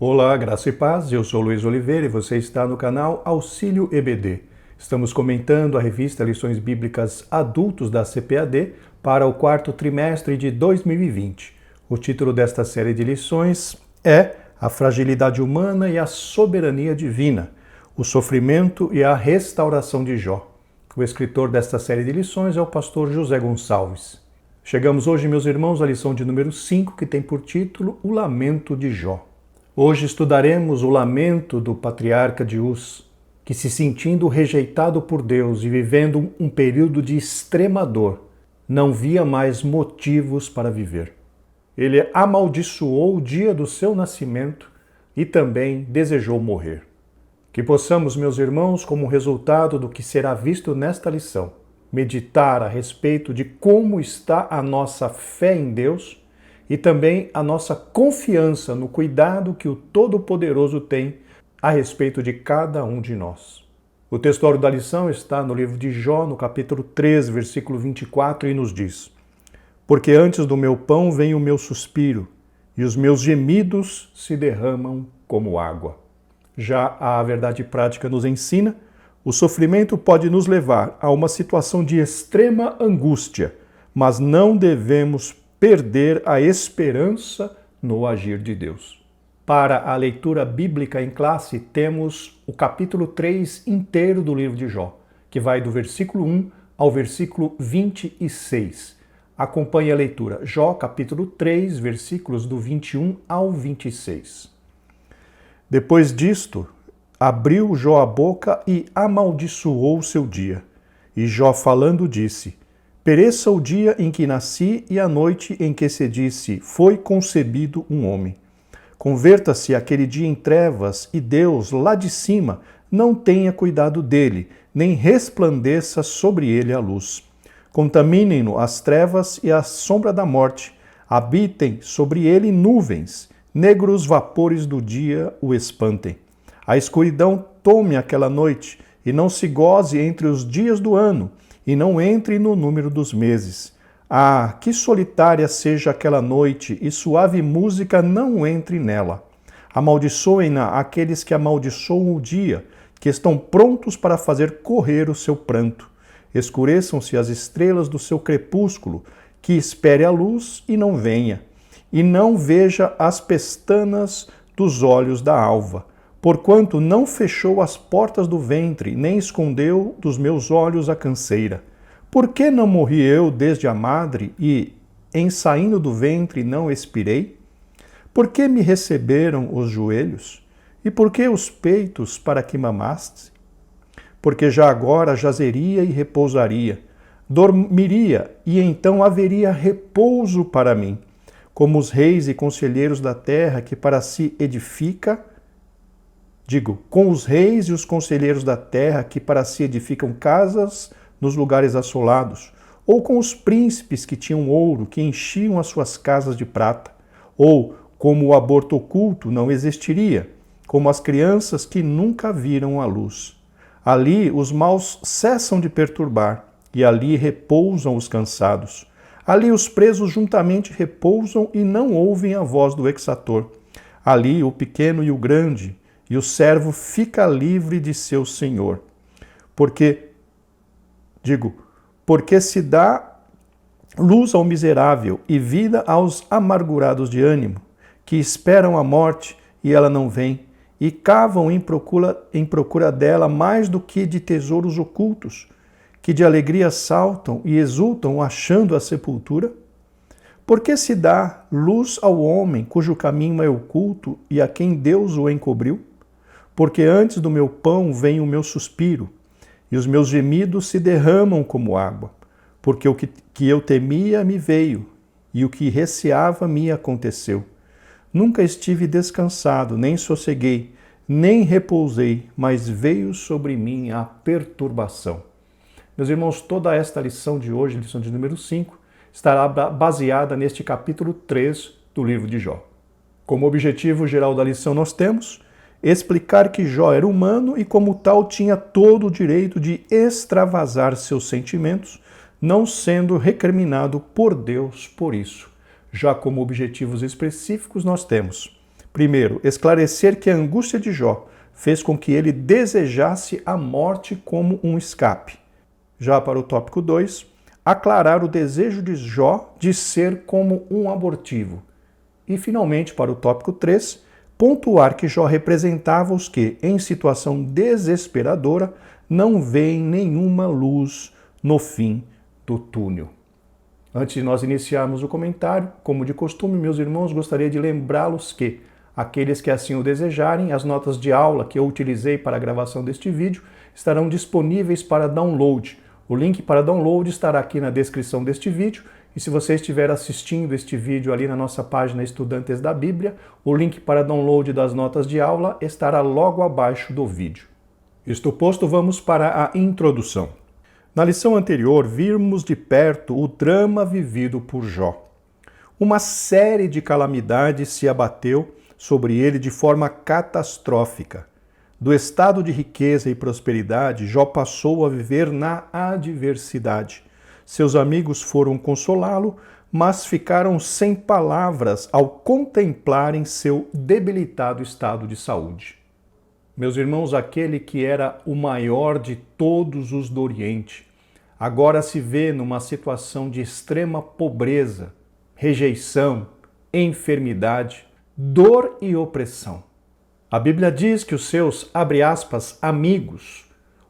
Olá, graça e paz, eu sou Luiz Oliveira e você está no canal Auxílio EBD. Estamos comentando a revista Lições Bíblicas Adultos da CPAD para o quarto trimestre de 2020. O título desta série de lições é A Fragilidade Humana e a Soberania Divina, o Sofrimento e a Restauração de Jó. O escritor desta série de lições é o pastor José Gonçalves. Chegamos hoje, meus irmãos, à lição de número 5, que tem por título O Lamento de Jó. Hoje estudaremos o lamento do patriarca de Uz, que, se sentindo rejeitado por Deus e vivendo um período de extrema dor, não via mais motivos para viver. Ele amaldiçoou o dia do seu nascimento e também desejou morrer. Que possamos, meus irmãos, como resultado do que será visto nesta lição, meditar a respeito de como está a nossa fé em Deus e também a nossa confiança no cuidado que o Todo-Poderoso tem a respeito de cada um de nós. O textuário da lição está no livro de Jó, no capítulo 3, versículo 24, e nos diz: Porque antes do meu pão vem o meu suspiro, e os meus gemidos se derramam como água. Já a verdade prática nos ensina, o sofrimento pode nos levar a uma situação de extrema angústia, mas não devemos perder a esperança no agir de Deus. Para a leitura bíblica em classe, temos o capítulo 3 inteiro do livro de Jó, que vai do versículo 1 ao versículo 26. Acompanhe a leitura. Jó, capítulo 3, versículos do 21 ao 26. Depois disto, abriu Jó a boca e amaldiçoou o seu dia. E Jó, falando, disse: Pereça o dia em que nasci e a noite em que se disse, foi concebido um homem. Converta-se aquele dia em trevas e Deus, lá de cima, não tenha cuidado dele, nem resplandeça sobre ele a luz. Contaminem-no as trevas e a sombra da morte, habitem sobre ele nuvens, negros vapores do dia o espantem. A escuridão tome aquela noite e não se goze entre os dias do ano, e não entre no número dos meses. Ah, que solitária seja aquela noite, e suave música não entre nela. Amaldiçoem-na aqueles que amaldiçoam o dia, que estão prontos para fazer correr o seu pranto. Escureçam-se as estrelas do seu crepúsculo, que espere a luz e não venha, e não veja as pestanas dos olhos da alva. Porquanto não fechou as portas do ventre, nem escondeu dos meus olhos a canseira. Por que não morri eu desde a madre e, em saindo do ventre, não expirei? Por que me receberam os joelhos? E por que os peitos para que mamaste? Porque já agora jazeria e repousaria, dormiria e então haveria repouso para mim, como os reis e conselheiros da terra que para si edifica, com os reis e os conselheiros da terra que para si edificam casas nos lugares assolados, ou com os príncipes que tinham ouro, que enchiam as suas casas de prata, ou como o aborto oculto não existiria, como as crianças que nunca viram a luz. Ali os maus cessam de perturbar, e ali repousam os cansados. Ali os presos juntamente repousam e não ouvem a voz do exator. Ali o pequeno e o grande, e o servo fica livre de seu senhor. Porque se dá luz ao miserável e vida aos amargurados de ânimo, que esperam a morte e ela não vem, e cavam em procura dela mais do que de tesouros ocultos, que de alegria saltam e exultam achando a sepultura? Porque se dá luz ao homem cujo caminho é oculto e a quem Deus o encobriu? Porque antes do meu pão vem o meu suspiro, e os meus gemidos se derramam como água. Porque o que eu temia me veio, e o que receava me aconteceu. Nunca estive descansado, nem sosseguei, nem repousei, mas veio sobre mim a perturbação. Meus irmãos, toda esta lição de hoje, lição de número 5, estará baseada neste capítulo 3 do livro de Jó. Como objetivo geral da lição nós temos explicar que Jó era humano e, como tal, tinha todo o direito de extravasar seus sentimentos, não sendo recriminado por Deus por isso. Já como objetivos específicos, nós temos Primeiro, esclarecer que a angústia de Jó fez com que ele desejasse a morte como um escape. Já para o tópico 2, aclarar o desejo de Jó de ser como um abortivo. E, finalmente, para o tópico 3, pontuar que Jó representava os que, em situação desesperadora, não veem nenhuma luz no fim do túnel. Antes de nós iniciarmos o comentário, como de costume, meus irmãos, gostaria de lembrá-los que aqueles que assim o desejarem, as notas de aula que eu utilizei para a gravação deste vídeo estarão disponíveis para download. O link para download estará aqui na descrição deste vídeo e se você estiver assistindo este vídeo ali na nossa página Estudantes da Bíblia, o link para download das notas de aula estará logo abaixo do vídeo. Isto posto, vamos para a introdução. Na lição anterior, vimos de perto o drama vivido por Jó. Uma série de calamidades se abateu sobre ele de forma catastrófica. Do estado de riqueza e prosperidade, Jó passou a viver na adversidade. Seus amigos foram consolá-lo, mas ficaram sem palavras ao contemplarem seu debilitado estado de saúde. Meus irmãos, aquele que era o maior de todos os do Oriente, agora se vê numa situação de extrema pobreza, rejeição, enfermidade, dor e opressão. A Bíblia diz que os seus, abre aspas, amigos,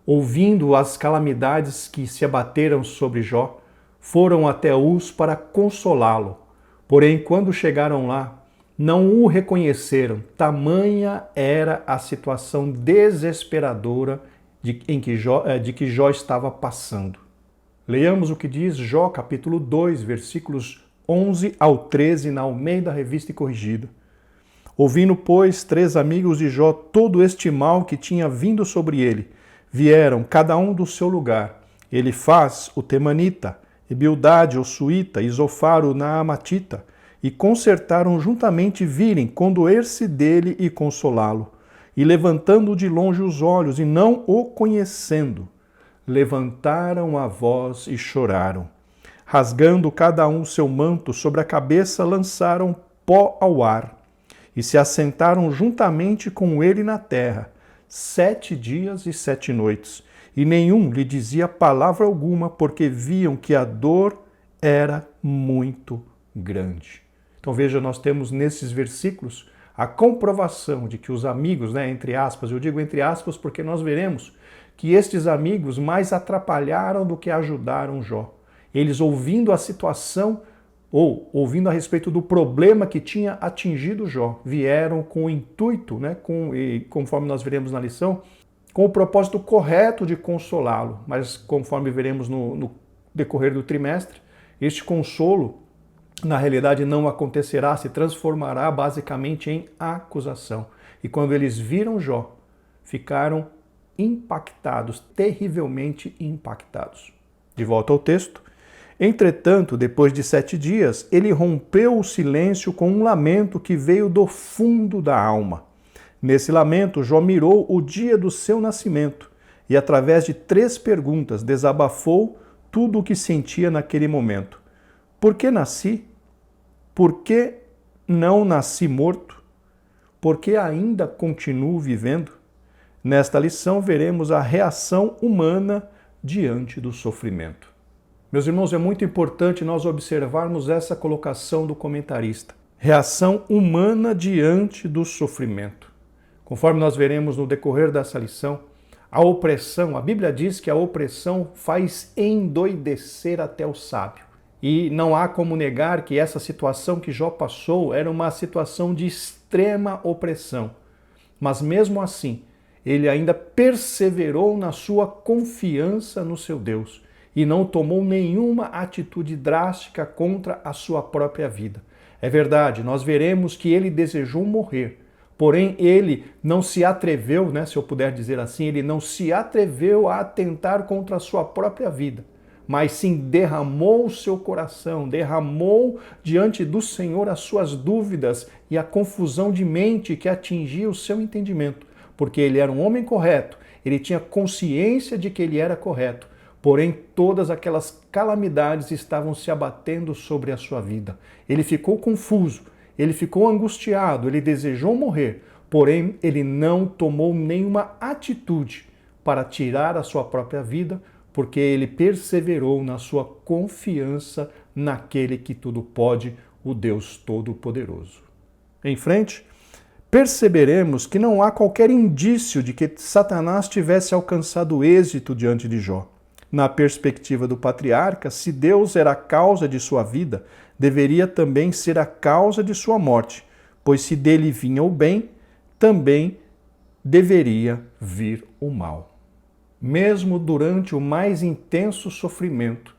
ouvindo as calamidades que se abateram sobre Jó, foram até Uz para consolá-lo. Porém, quando chegaram lá, não o reconheceram, tamanha era a situação desesperadora de que Jó estava passando. Leiamos o que diz Jó, capítulo 2, versículos 11 ao 13, na Almeida Revista e Corrigida. Ouvindo, pois, 3 amigos de Jó todo este mal que tinha vindo sobre ele, vieram cada um do seu lugar. Elifaz, o temanita, e Bildade, o suíta, e Zofar, o naamatita, e concertaram juntamente virem, condoer-se dele e consolá-lo. E levantando de longe os olhos, e não o conhecendo, levantaram a voz e choraram. Rasgando cada um seu manto, sobre a cabeça lançaram pó ao ar, e se assentaram juntamente com ele na terra, 7 dias e 7 noites, e nenhum lhe dizia palavra alguma, porque viam que a dor era muito grande. Então veja, nós temos nesses versículos a comprovação de que os amigos, entre aspas, eu digo entre aspas porque nós veremos que estes amigos mais atrapalharam do que ajudaram Jó. Eles ouvindo a situação ou ouvindo a respeito do problema que tinha atingido Jó, vieram com o intuito, e conforme nós veremos na lição, com o propósito correto de consolá-lo. Mas conforme veremos no decorrer do trimestre, este consolo, na realidade, não acontecerá, se transformará basicamente em acusação. E quando eles viram Jó, ficaram impactados, terrivelmente impactados. De volta ao texto. Entretanto, depois de 7 dias, ele rompeu o silêncio com um lamento que veio do fundo da alma. Nesse lamento, Jó mirou o dia do seu nascimento e, através de 3 perguntas, desabafou tudo o que sentia naquele momento. Por que nasci? Por que não nasci morto? Por que ainda continuo vivendo? Nesta lição, veremos a reação humana diante do sofrimento. Meus irmãos, é muito importante nós observarmos essa colocação do comentarista. Reação humana diante do sofrimento. Conforme nós veremos no decorrer dessa lição, a opressão, a Bíblia diz que a opressão faz endoidecer até o sábio. E não há como negar que essa situação que Jó passou era uma situação de extrema opressão. Mas mesmo assim, ele ainda perseverou na sua confiança no seu Deus e não tomou nenhuma atitude drástica contra a sua própria vida. É verdade, nós veremos que ele desejou morrer, porém ele não se atreveu, se eu puder dizer assim, ele não se atreveu a atentar contra a sua própria vida, mas sim derramou o seu coração, derramou diante do Senhor as suas dúvidas e a confusão de mente que atingia o seu entendimento, porque ele era um homem correto, ele tinha consciência de que ele era correto, porém todas aquelas calamidades estavam se abatendo sobre a sua vida. Ele ficou confuso, ele ficou angustiado, ele desejou morrer, porém ele não tomou nenhuma atitude para tirar a sua própria vida, porque ele perseverou na sua confiança naquele que tudo pode, o Deus Todo-Poderoso. Em frente, perceberemos que não há qualquer indício de que Satanás tivesse alcançado êxito diante de Jó. Na perspectiva do patriarca, se Deus era a causa de sua vida, deveria também ser a causa de sua morte, pois se dele vinha o bem, também deveria vir o mal. Mesmo durante o mais intenso sofrimento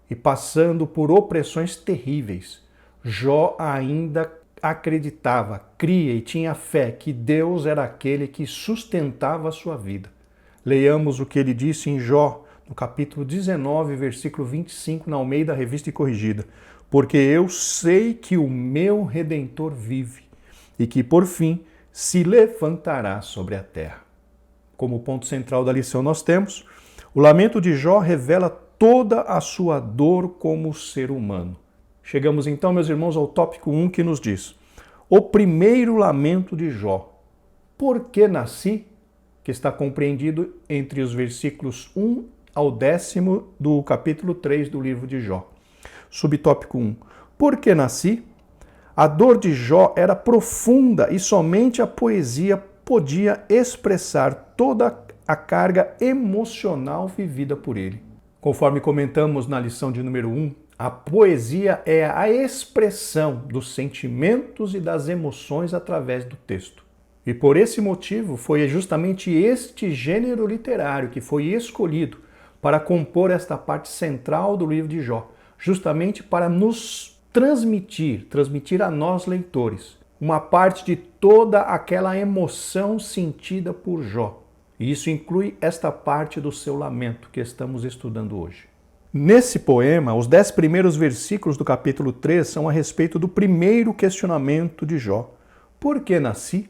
e passando por opressões terríveis, Jó ainda acreditava, cria e tinha fé que Deus era aquele que sustentava a sua vida. Leiamos o que ele disse em Jó, no capítulo 19, versículo 25, na Almeida Revista e Corrigida. Porque eu sei que o meu Redentor vive e que, por fim, se levantará sobre a terra. Como ponto central da lição nós temos, o lamento de Jó revela toda a sua dor como ser humano. Chegamos então, meus irmãos, ao tópico 1 que nos diz: o primeiro lamento de Jó. Por que nasci? Que está compreendido entre os versículos 1 ao 10º do capítulo 3 do livro de Jó. Subtópico 1. Por que nasci? A dor de Jó era profunda e somente a poesia podia expressar toda a carga emocional vivida por ele. Conforme comentamos na lição de número 1, a poesia é a expressão dos sentimentos e das emoções através do texto. E por esse motivo foi justamente este gênero literário que foi escolhido para compor esta parte central do livro de Jó, justamente para nos transmitir a nós leitores, uma parte de toda aquela emoção sentida por Jó. E isso inclui esta parte do seu lamento que estamos estudando hoje. Nesse poema, os 10 primeiros versículos do capítulo 3 são a respeito do primeiro questionamento de Jó. Por que nasci?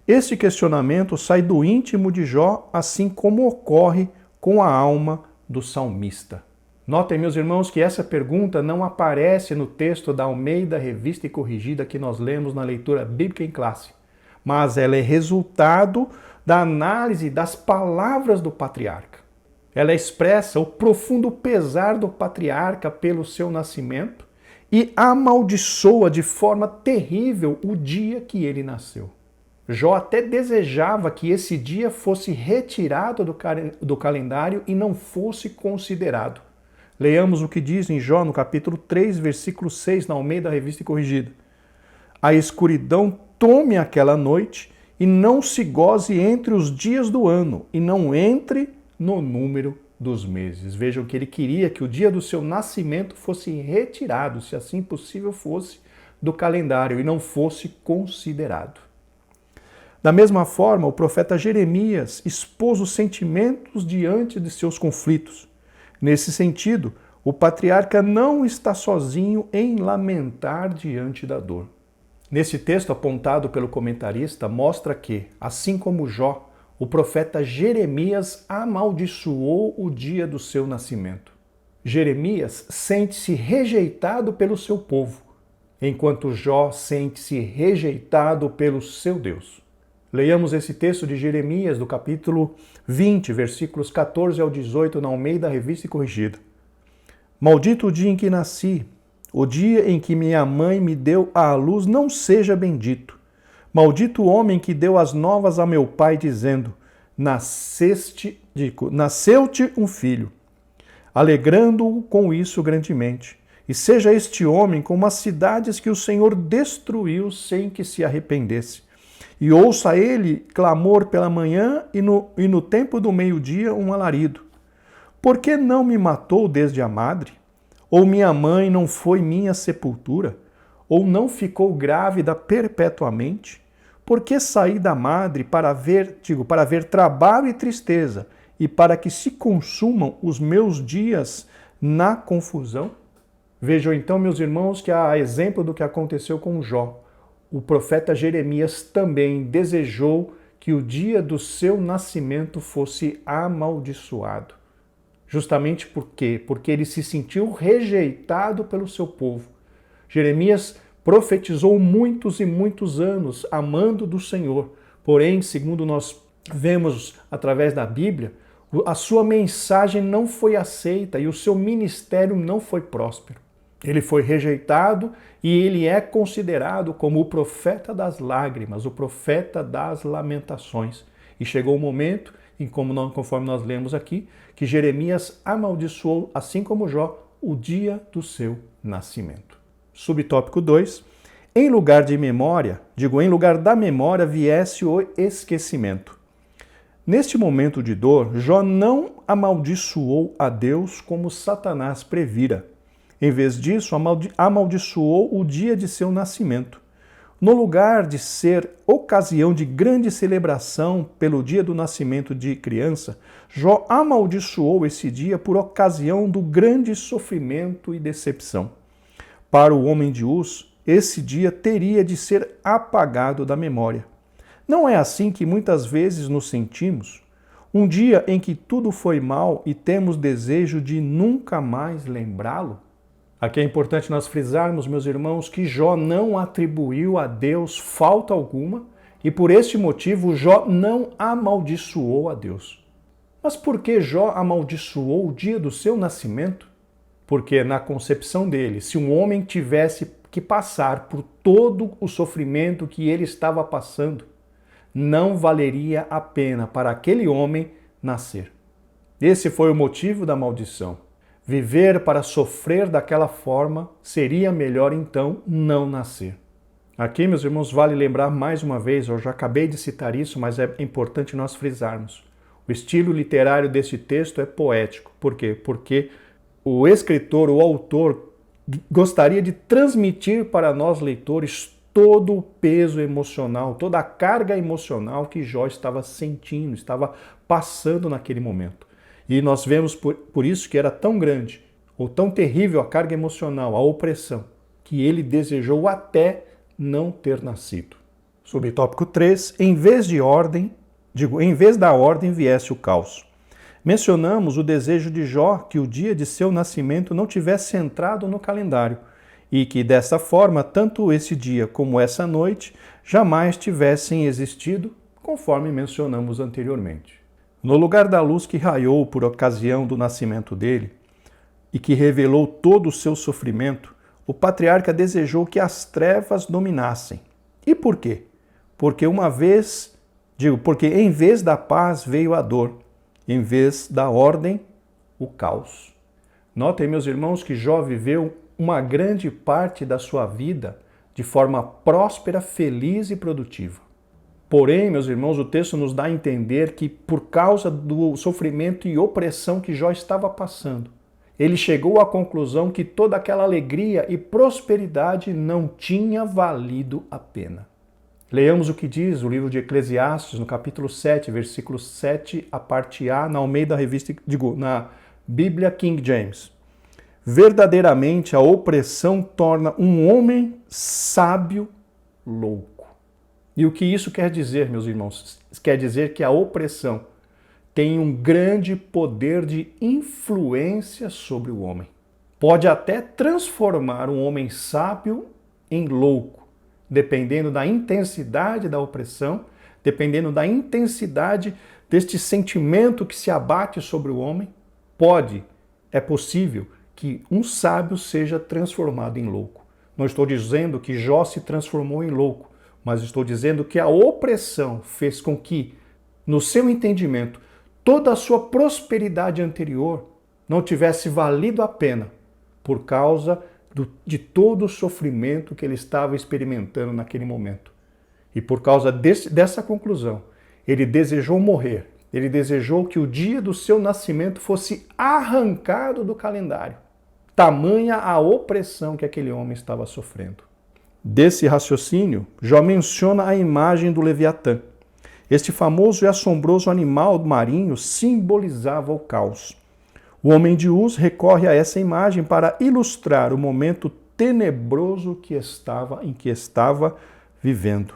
Este questionamento sai do íntimo de Jó, assim como ocorre com a alma do salmista. Notem, meus irmãos, que essa pergunta não aparece no texto da Almeida Revista e Corrigida que nós lemos na leitura bíblica em classe, mas ela é resultado da análise das palavras do patriarca. Ela expressa o profundo pesar do patriarca pelo seu nascimento e amaldiçoa de forma terrível o dia que ele nasceu. Jó até desejava que esse dia fosse retirado do calendário e não fosse considerado. Leiamos o que diz em Jó no capítulo 3, versículo 6, na Almeida Revista e Corrigida. A escuridão tome aquela noite e não se goze entre os dias do ano e não entre no número dos meses. Vejam que ele queria que o dia do seu nascimento fosse retirado, se assim possível fosse, do calendário e não fosse considerado. Da mesma forma, o profeta Jeremias expôs os sentimentos diante de seus conflitos. Nesse sentido, o patriarca não está sozinho em lamentar diante da dor. Nesse texto apontado pelo comentarista, mostra que, assim como Jó, o profeta Jeremias amaldiçoou o dia do seu nascimento. Jeremias sente-se rejeitado pelo seu povo, enquanto Jó sente-se rejeitado pelo seu Deus. Leiamos esse texto de Jeremias, do capítulo 20, versículos 14 ao 18, na Almeida Revista e Corrigida. Maldito o dia em que nasci, o dia em que minha mãe me deu à luz não seja bendito. Maldito o homem que deu as novas a meu pai, dizendo, nasceu-te um filho, alegrando-o com isso grandemente. E seja este homem como as cidades que o Senhor destruiu sem que se arrependesse. E ouça ele clamor pela manhã e no tempo do meio-dia um alarido. Por que não me matou desde a madre? Ou minha mãe não foi minha sepultura? Ou não ficou grávida perpetuamente? Por que saí da madre para ver trabalho e tristeza, e para que se consumam os meus dias na confusão? Vejam então, meus irmãos, que a exemplo do que aconteceu com Jó, o profeta Jeremias também desejou que o dia do seu nascimento fosse amaldiçoado. Justamente por quê? Porque ele se sentiu rejeitado pelo seu povo. Jeremias profetizou muitos e muitos anos, amando do Senhor. Porém, segundo nós vemos através da Bíblia, a sua mensagem não foi aceita e o seu ministério não foi próspero. Ele foi rejeitado e ele é considerado como o profeta das lágrimas, o profeta das lamentações. E chegou o momento, conforme nós lemos aqui, que Jeremias amaldiçoou, assim como Jó, o dia do seu nascimento. Subtópico 2. Em lugar da memória viesse o esquecimento. Neste momento de dor, Jó não amaldiçoou a Deus como Satanás previra. Em vez disso, amaldiçoou o dia de seu nascimento. No lugar de ser ocasião de grande celebração pelo dia do nascimento de criança, Jó amaldiçoou esse dia por ocasião do grande sofrimento e decepção. Para o homem de Uz, esse dia teria de ser apagado da memória. Não é assim que muitas vezes nos sentimos? Um dia em que tudo foi mal e temos desejo de nunca mais lembrá-lo? Aqui é importante nós frisarmos, meus irmãos, que Jó não atribuiu a Deus falta alguma e por este motivo Jó não amaldiçoou a Deus. Mas por que Jó amaldiçoou o dia do seu nascimento? Porque na concepção dele, se um homem tivesse que passar por todo o sofrimento que ele estava passando, não valeria a pena para aquele homem nascer. Esse foi o motivo da maldição. Viver para sofrer daquela forma seria melhor então não nascer. Aqui, meus irmãos, vale lembrar mais uma vez, eu já acabei de citar isso, mas é importante nós frisarmos. O estilo literário desse texto é poético. Por quê? Porque o escritor, o autor, gostaria de transmitir para nós leitores todo o peso emocional, toda a carga emocional que Jó estava sentindo, estava passando naquele momento. E nós vemos por isso que era tão grande ou tão terrível a carga emocional, a opressão, que ele desejou até não ter nascido. Subtópico 3, em vez da ordem viesse o caos. Mencionamos o desejo de Jó que o dia de seu nascimento não tivesse entrado no calendário e que dessa forma tanto esse dia como essa noite jamais tivessem existido, conforme mencionamos anteriormente. No lugar da luz que raiou por ocasião do nascimento dele e que revelou todo o seu sofrimento, o patriarca desejou que as trevas dominassem. E por quê? Porque em vez da paz veio a dor, em vez da ordem, o caos. Notem, meus irmãos, que Jó viveu uma grande parte da sua vida de forma próspera, feliz e produtiva. Porém, meus irmãos, o texto nos dá a entender que por causa do sofrimento e opressão que Jó estava passando, ele chegou à conclusão que toda aquela alegria e prosperidade não tinha valido a pena. Leamos o que diz o livro de Eclesiastes, no capítulo 7, versículo 7, a parte A, na Bíblia King James. Verdadeiramente a opressão torna um homem sábio louco. E o que isso quer dizer, meus irmãos? Quer dizer que a opressão tem um grande poder de influência sobre o homem. Pode até transformar um homem sábio em louco, dependendo da intensidade da opressão, dependendo da intensidade deste sentimento que se abate sobre o homem. É possível que um sábio seja transformado em louco. Não estou dizendo que Jó se transformou em louco, mas estou dizendo que a opressão fez com que, no seu entendimento, toda a sua prosperidade anterior não tivesse valido a pena por causa de todo o sofrimento que ele estava experimentando naquele momento. E por causa dessa conclusão, ele desejou morrer, ele desejou que o dia do seu nascimento fosse arrancado do calendário. Tamanha a opressão que aquele homem estava sofrendo. Desse raciocínio, Jó menciona a imagem do Leviatã. Este famoso e assombroso animal marinho simbolizava o caos. O homem de Uz recorre a essa imagem para ilustrar o momento tenebroso em que estava vivendo.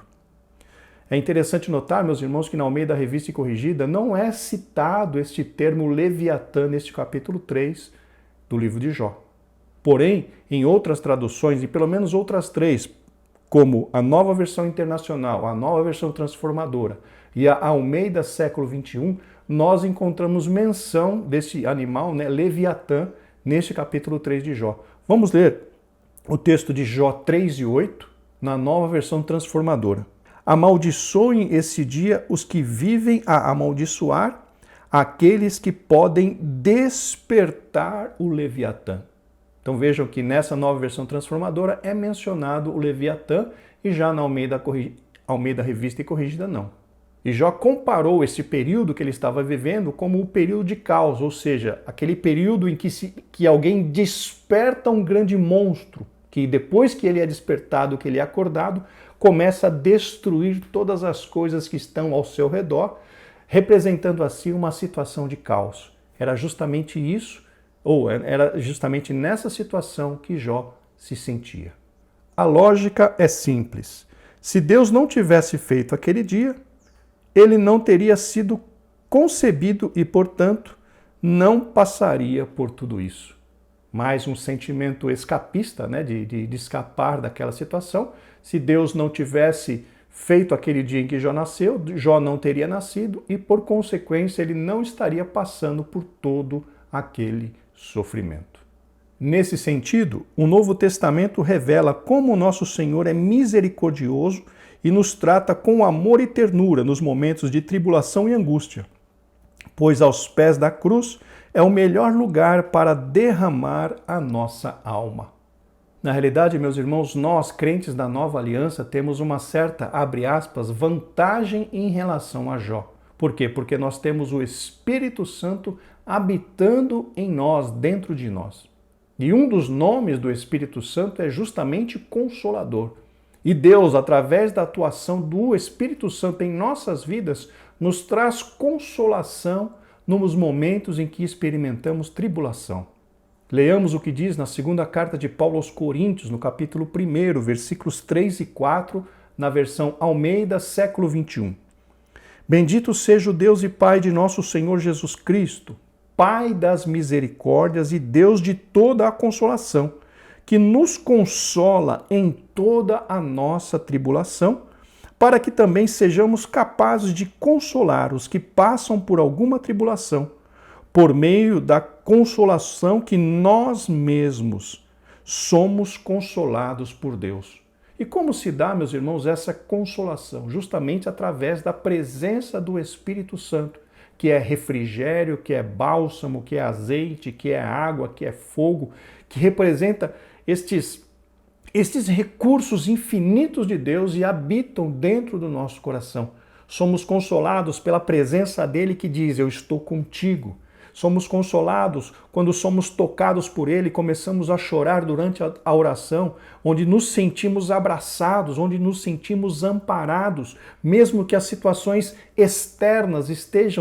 É interessante notar, meus irmãos, que na Almeida Revista e Corrigida não é citado este termo Leviatã neste capítulo 3 do livro de Jó. Porém, em outras traduções, e pelo menos outras 3, como a Nova Versão Internacional, a Nova Versão Transformadora e a Almeida Século XXI, nós encontramos menção desse animal, né, Leviatã, neste capítulo 3 de Jó. Vamos ler o texto de Jó 3:8 na Nova Versão Transformadora. Amaldiçoem esse dia os que vivem a amaldiçoar, aqueles que podem despertar o Leviatã. Então vejam que nessa Nova Versão Transformadora é mencionado o Leviatã e já na Almeida Revista e Corrigida não. E Jó comparou esse período que ele estava vivendo como o período de caos, ou seja, aquele período em que alguém desperta um grande monstro, que depois que ele é despertado, que ele é acordado, começa a destruir todas as coisas que estão ao seu redor, representando assim uma situação de caos. Era justamente isso, ou era justamente nessa situação que Jó se sentia. A lógica é simples. Se Deus não tivesse feito aquele dia, ele não teria sido concebido e, portanto, não passaria por tudo isso. Mais um sentimento escapista, né, de escapar daquela situação. Se Deus não tivesse feito aquele dia em que Jó nasceu, Jó não teria nascido e, por consequência, ele não estaria passando por todo aquele sofrimento. Nesse sentido, o Novo Testamento revela como o nosso Senhor é misericordioso e nos trata com amor e ternura nos momentos de tribulação e angústia, pois aos pés da cruz é o melhor lugar para derramar a nossa alma. Na realidade, meus irmãos, nós, crentes da Nova Aliança, temos uma certa, abre aspas, vantagem em relação a Jó. Por quê? Porque nós temos o Espírito Santo habitando em nós, dentro de nós. E um dos nomes do Espírito Santo é justamente Consolador. E Deus, através da atuação do Espírito Santo em nossas vidas, nos traz consolação nos momentos em que experimentamos tribulação. Leamos o que diz na segunda carta de Paulo aos Coríntios, no capítulo 1, versículos 3 e 4, na versão Almeida, século XXI. Bendito seja o Deus e Pai de nosso Senhor Jesus Cristo, Pai das misericórdias e Deus de toda a consolação, que nos consola em toda a nossa tribulação, para que também sejamos capazes de consolar os que passam por alguma tribulação, por meio da consolação que nós mesmos somos consolados por Deus. E como se dá, meus irmãos, essa consolação? Justamente através da presença do Espírito Santo, que é refrigério, que é bálsamo, que é azeite, que é água, que é fogo, que representa estes recursos infinitos de Deus e habitam dentro do nosso coração. Somos consolados pela presença dele que diz, eu estou contigo. Somos consolados quando somos tocados por Ele e começamos a chorar durante a oração, onde nos sentimos abraçados, onde nos sentimos amparados, mesmo que as situações externas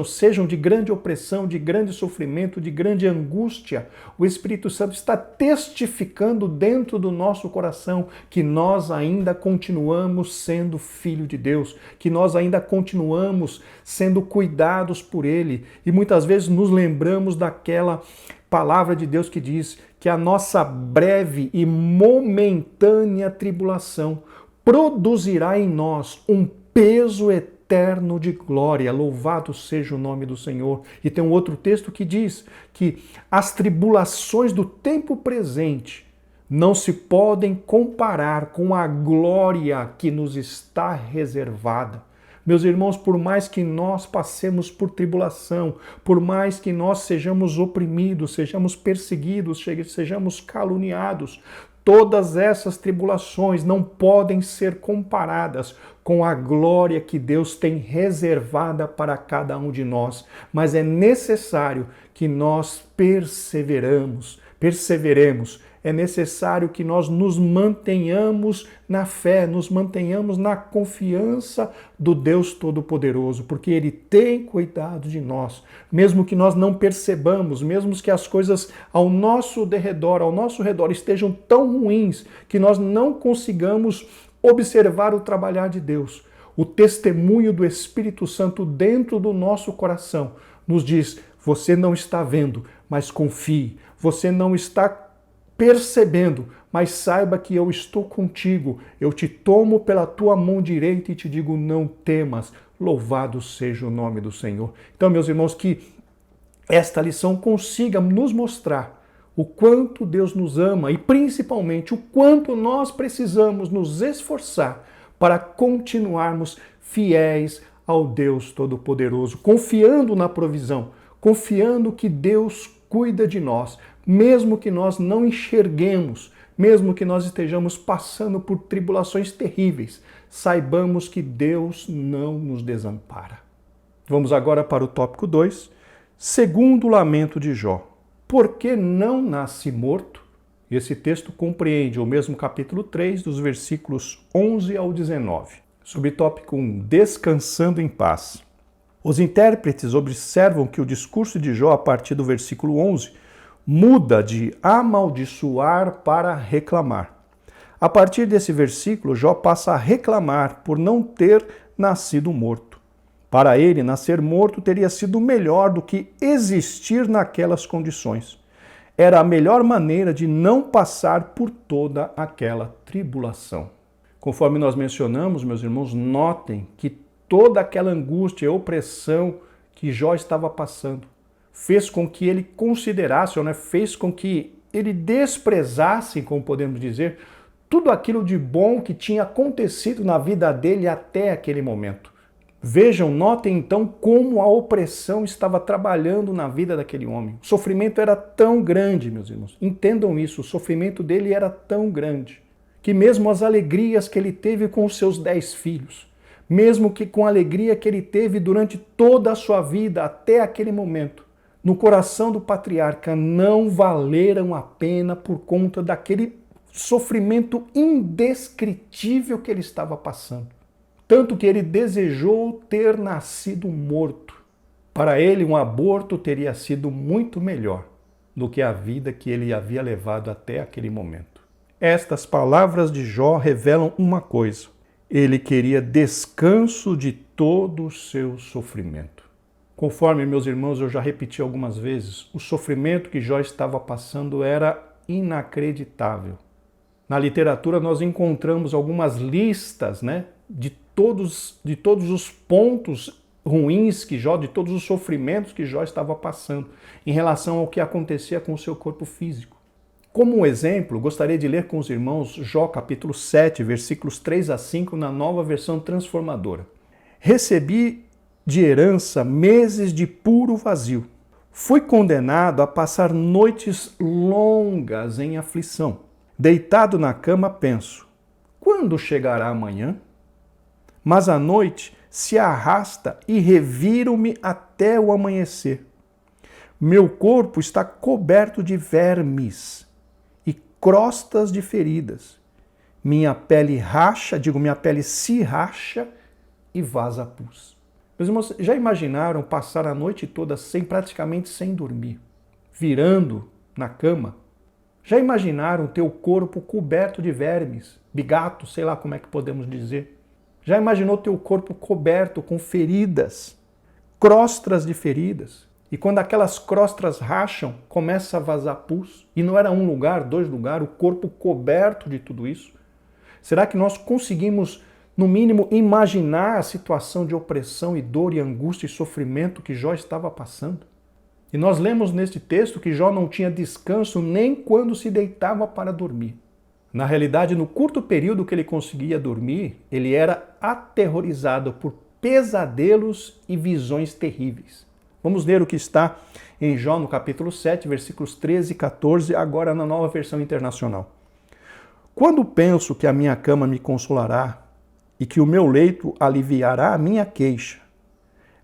sejam de grande opressão, de grande sofrimento, de grande angústia. O Espírito Santo está testificando dentro do nosso coração que nós ainda continuamos sendo filho de Deus, que nós ainda continuamos sendo cuidados por Ele e muitas vezes nos lembramos daquela palavra de Deus que diz que a nossa breve e momentânea tribulação produzirá em nós um peso eterno de glória. Louvado seja o nome do Senhor. E tem um outro texto que diz que as tribulações do tempo presente não se podem comparar com a glória que nos está reservada. Meus irmãos, por mais que nós passemos por tribulação, por mais que nós sejamos oprimidos, sejamos perseguidos, sejamos caluniados, todas essas tribulações não podem ser comparadas com a glória que Deus tem reservada para cada um de nós. Mas é necessário que nós perseveremos. É necessário que nós nos mantenhamos na fé, nos mantenhamos na confiança do Deus Todo-Poderoso, porque Ele tem cuidado de nós, mesmo que nós não percebamos, mesmo que as coisas ao nosso redor estejam tão ruins que nós não consigamos observar o trabalhar de Deus. O testemunho do Espírito Santo dentro do nosso coração nos diz: você não está vendo, mas confie. Você não está percebendo, mas saiba que eu estou contigo, eu te tomo pela tua mão direita e te digo, não temas, louvado seja o nome do Senhor. Então, meus irmãos, que esta lição consiga nos mostrar o quanto Deus nos ama e principalmente o quanto nós precisamos nos esforçar para continuarmos fiéis ao Deus Todo-Poderoso, confiando na provisão, confiando que Deus cuida de nós, mesmo que nós não enxerguemos, mesmo que nós estejamos passando por tribulações terríveis, saibamos que Deus não nos desampara. Vamos agora para o tópico 2, segundo lamento de Jó. Por que não nasce morto? Esse texto compreende o mesmo capítulo 3, dos versículos 11 ao 19. Subtópico 1, descansando em paz. Os intérpretes observam que o discurso de Jó, a partir do versículo 11, muda de amaldiçoar para reclamar. A partir desse versículo, Jó passa a reclamar por não ter nascido morto. Para ele, nascer morto teria sido melhor do que existir naquelas condições. Era a melhor maneira de não passar por toda aquela tribulação. Conforme nós mencionamos, meus irmãos, notem que toda aquela angústia e opressão que Jó estava passando fez com que ele considerasse, fez com que ele desprezasse, como podemos dizer, tudo aquilo de bom que tinha acontecido na vida dele até aquele momento. Vejam, notem então como a opressão estava trabalhando na vida daquele homem. O sofrimento era tão grande, meus irmãos. Entendam isso, o sofrimento dele era tão grande que mesmo as alegrias que ele teve com os seus 10 filhos, mesmo que com a alegria que ele teve durante toda a sua vida até aquele momento, no coração do patriarca não valeram a pena por conta daquele sofrimento indescritível que ele estava passando. Tanto que ele desejou ter nascido morto. Para ele, um aborto teria sido muito melhor do que a vida que ele havia levado até aquele momento. Estas palavras de Jó revelam uma coisa: ele queria descanso de todo o seu sofrimento. Conforme, meus irmãos, eu já repeti algumas vezes, o sofrimento que Jó estava passando era inacreditável. Na literatura nós encontramos algumas listas, de todos os pontos ruins que Jó, de todos os sofrimentos que Jó estava passando em relação ao que acontecia com o seu corpo físico. Como um exemplo, gostaria de ler com os irmãos Jó capítulo 7, versículos 3 a 5, na Nova Versão Transformadora. Recebi de herança meses de puro vazio. Fui condenado a passar noites longas em aflição. Deitado na cama, penso, quando chegará amanhã? Mas a noite se arrasta e reviro-me até o amanhecer. Meu corpo está coberto de vermes e crostas de feridas. Minha pele se racha e vaza pus. Meus irmãos, já imaginaram passar a noite toda praticamente sem dormir, virando na cama? Já imaginaram ter o corpo coberto de vermes, bigatos, sei lá como é que podemos dizer? Já imaginou ter o corpo coberto com feridas, crostas de feridas? E quando aquelas crostas racham, começa a vazar pus. E não era um lugar, 2 lugares, o corpo coberto de tudo isso. Será que nós conseguimos, no mínimo, imaginar a situação de opressão e dor e angústia e sofrimento que Jó estava passando? E nós lemos neste texto que Jó não tinha descanso nem quando se deitava para dormir. Na realidade, no curto período que ele conseguia dormir, ele era aterrorizado por pesadelos e visões terríveis. Vamos ler o que está em Jó no capítulo 7, versículos 13 e 14, agora na Nova Versão Internacional. Quando penso que a minha cama me consolará e que o meu leito aliviará a minha queixa,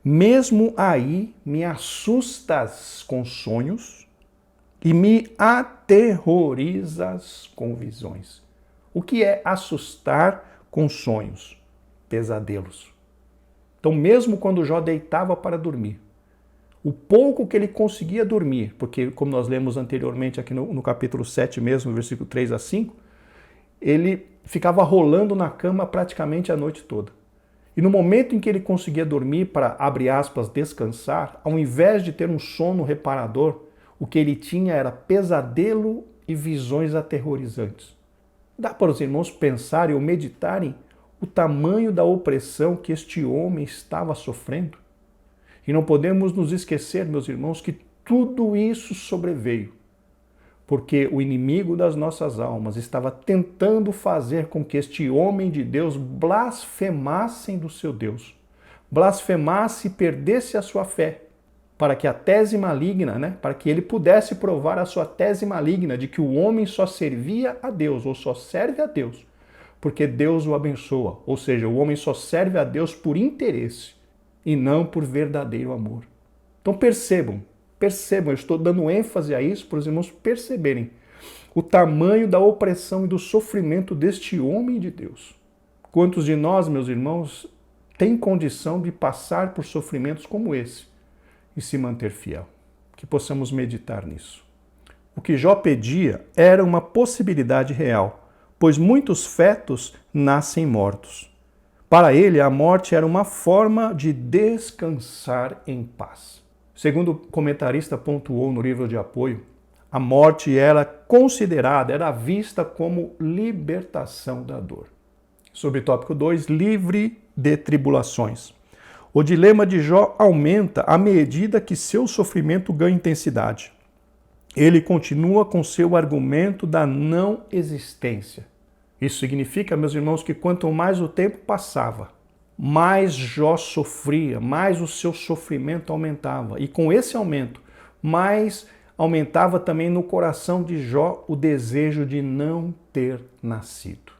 mesmo aí me assustas com sonhos e me aterrorizas com visões. O que é assustar com sonhos? Pesadelos. Então, mesmo quando Jó deitava para dormir, o pouco que ele conseguia dormir, porque como nós lemos anteriormente aqui no capítulo 7 mesmo, versículo 3 a 5, ele ficava rolando na cama praticamente a noite toda. E no momento em que ele conseguia dormir para, abre aspas, descansar, ao invés de ter um sono reparador, o que ele tinha era pesadelo e visões aterrorizantes. Dá para os irmãos pensarem ou meditarem o tamanho da opressão que este homem estava sofrendo? E não podemos nos esquecer, meus irmãos, que tudo isso sobreveio porque o inimigo das nossas almas estava tentando fazer com que este homem de Deus blasfemasse do seu Deus, blasfemasse e perdesse a sua fé, para que a tese maligna, para que ele pudesse provar a sua tese maligna de que o homem só servia a Deus ou só serve a Deus porque Deus o abençoa, ou seja, o homem só serve a Deus por interesse e não por verdadeiro amor. Então percebam, eu estou dando ênfase a isso para os irmãos perceberem o tamanho da opressão e do sofrimento deste homem de Deus. Quantos de nós, meus irmãos, têm condição de passar por sofrimentos como esse e se manter fiel? Que possamos meditar nisso. O que Jó pedia era uma possibilidade real, pois muitos fetos nascem mortos. Para ele, a morte era uma forma de descansar em paz. Segundo o comentarista pontuou no livro de apoio, a morte era considerada, era vista como libertação da dor. Subtópico 2, livre de tribulações. O dilema de Jó aumenta à medida que seu sofrimento ganha intensidade. Ele continua com seu argumento da não existência. Isso significa, meus irmãos, que quanto mais o tempo passava, mais Jó sofria, mais o seu sofrimento aumentava. E com esse aumento, mais aumentava também no coração de Jó o desejo de não ter nascido.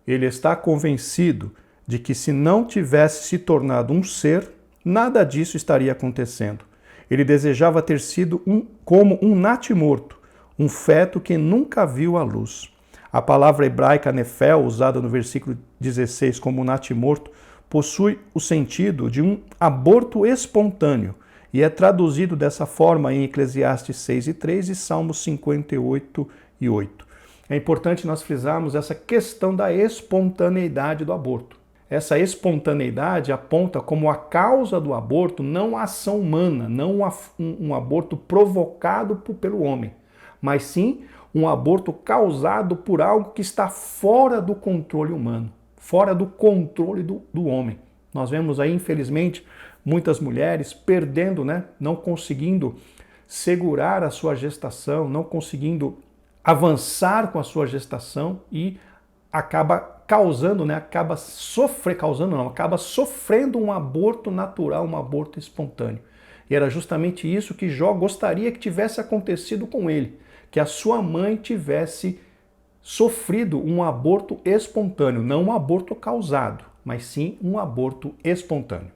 Ele está convencido de que se não tivesse se tornado um ser, nada disso estaria acontecendo. Ele desejava ter sido como um natimorto, um feto que nunca viu a luz. A palavra hebraica nefel, usada no versículo 16 como natimorto, possui o sentido de um aborto espontâneo e é traduzido dessa forma em Eclesiastes 6:3 e Salmos 58:8. É importante nós frisarmos essa questão da espontaneidade do aborto. Essa espontaneidade aponta como a causa do aborto não a ação humana, não um aborto provocado pelo homem, mas sim um aborto causado por algo que está fora do controle humano, fora do controle do homem. Nós vemos aí, infelizmente, muitas mulheres perdendo, não conseguindo segurar a sua gestação, não conseguindo avançar com a sua gestação e acaba sofrendo um aborto natural, um aborto espontâneo. E era justamente isso que Jó gostaria que tivesse acontecido com ele, que a sua mãe tivesse sofrido um aborto espontâneo, não um aborto causado, mas sim um aborto espontâneo.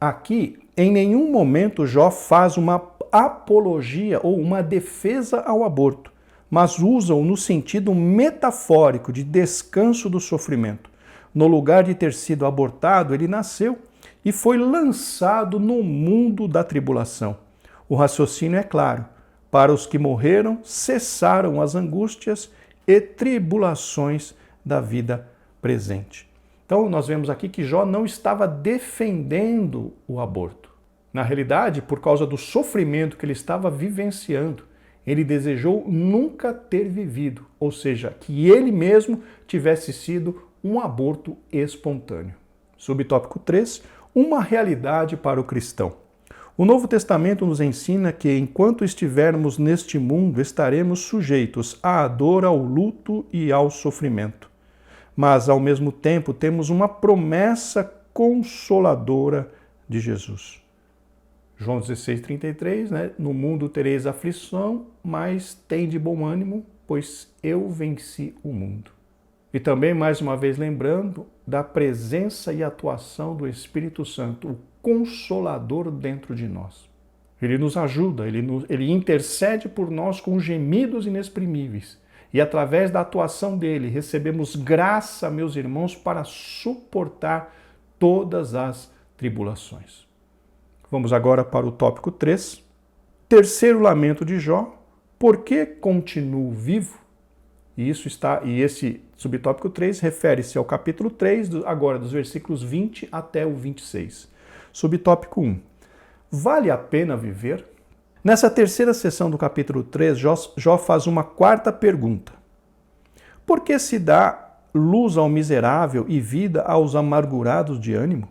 Aqui, em nenhum momento Jó faz uma apologia ou uma defesa ao aborto, mas usa-o no sentido metafórico de descanso do sofrimento. No lugar de ter sido abortado, ele nasceu e foi lançado no mundo da tribulação. O raciocínio é claro. Para os que morreram, cessaram as angústias e tribulações da vida presente. Então, nós vemos aqui que Jó não estava defendendo o aborto. Na realidade, por causa do sofrimento que ele estava vivenciando, ele desejou nunca ter vivido, ou seja, que ele mesmo tivesse sido um aborto espontâneo. Subtópico 3, uma realidade para o cristão. O Novo Testamento nos ensina que enquanto estivermos neste mundo, estaremos sujeitos à dor, ao luto e ao sofrimento. Mas, ao mesmo tempo, temos uma promessa consoladora de Jesus. João 16:33, no mundo tereis aflição, mas tende bom ânimo, pois eu venci o mundo. E também, mais uma vez, lembrando da presença e atuação do Espírito Santo, o Consolador dentro de nós. Ele nos ajuda, ele intercede por nós com gemidos inexprimíveis. E através da atuação dele, recebemos graça, meus irmãos, para suportar todas as tribulações. Vamos agora para o tópico 3. Terceiro lamento de Jó. Por que continuo vivo? E esse subtópico 3 refere-se ao capítulo 3, agora dos versículos 20 até o 26. Subtópico 1. Vale a pena viver? Nessa terceira sessão do capítulo 3, Jó faz uma quarta pergunta. Por que se dá luz ao miserável e vida aos amargurados de ânimo?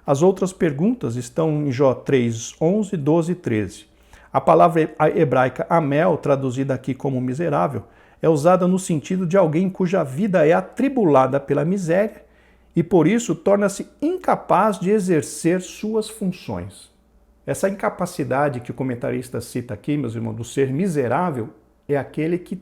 As outras perguntas estão em Jó 3, 11, 12 e 13. A palavra hebraica amel, traduzida aqui como miserável, é usada no sentido de alguém cuja vida é atribulada pela miséria e por isso torna-se incapaz de exercer suas funções. Essa incapacidade que o comentarista cita aqui, meus irmãos, do ser miserável, é aquele que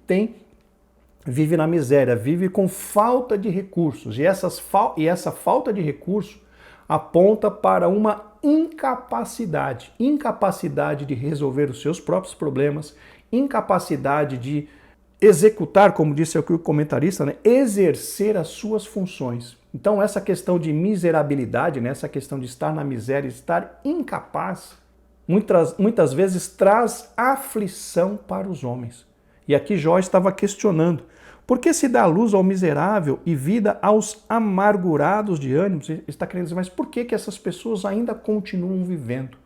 vive na miséria, vive com falta de recursos. E essa falta de recurso aponta para uma incapacidade de resolver os seus próprios problemas, incapacidade de executar, como disse aqui o comentarista, exercer as suas funções. Então essa questão de miserabilidade, essa questão de estar na miséria, estar incapaz, muitas vezes traz aflição para os homens. E aqui Jó estava questionando, por que se dá luz ao miserável e vida aos amargurados de ânimo? Ele está querendo dizer, mas por que essas pessoas ainda continuam vivendo?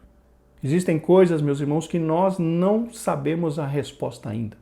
Existem coisas, meus irmãos, que nós não sabemos a resposta ainda.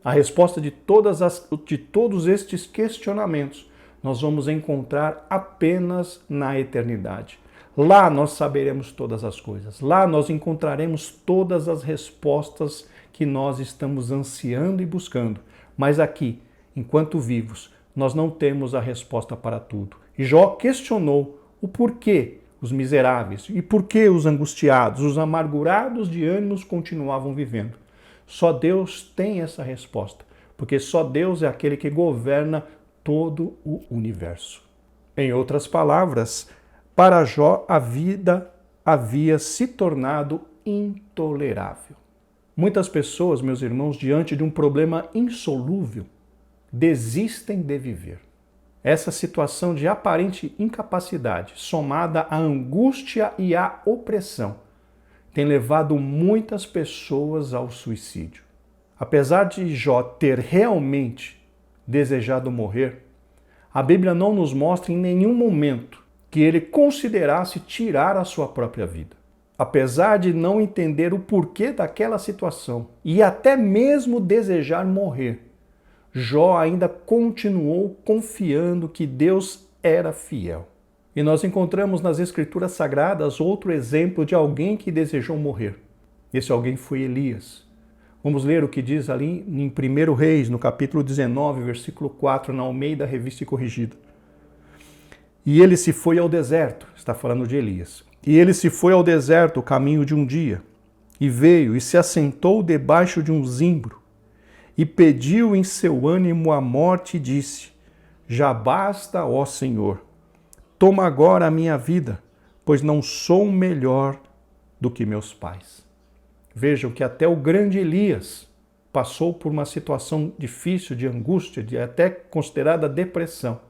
A resposta de todos estes questionamentos nós vamos encontrar apenas na eternidade. Lá nós saberemos todas as coisas. Lá nós encontraremos todas as respostas que nós estamos ansiando e buscando. Mas aqui, enquanto vivos, nós não temos a resposta para tudo. E Jó questionou o porquê os miseráveis e porquê os angustiados, os amargurados de ânimos continuavam vivendo. Só Deus tem essa resposta, porque só Deus é aquele que governa todo o universo. Em outras palavras, para Jó a vida havia se tornado intolerável. Muitas pessoas, meus irmãos, diante de um problema insolúvel, desistem de viver. Essa situação de aparente incapacidade, somada à angústia e à opressão, tem levado muitas pessoas ao suicídio. Apesar de Jó ter realmente desejado morrer, a Bíblia não nos mostra em nenhum momento que ele considerasse tirar a sua própria vida. Apesar de não entender o porquê daquela situação e até mesmo desejar morrer, Jó ainda continuou confiando que Deus era fiel. E nós encontramos nas Escrituras Sagradas outro exemplo de alguém que desejou morrer. Esse alguém foi Elias. Vamos ler o que diz ali em 1 Reis, no capítulo 19, versículo 4, na Almeida Revista e Corrigida. E ele se foi ao deserto, está falando de Elias. E ele se foi ao deserto o caminho de um dia, e veio e se assentou debaixo de um zimbro, e pediu em seu ânimo a morte e disse, já basta, ó Senhor, toma agora a minha vida, pois não sou melhor do que meus pais. Vejam que até o grande Elias passou por uma situação difícil, de angústia, de até considerada depressão,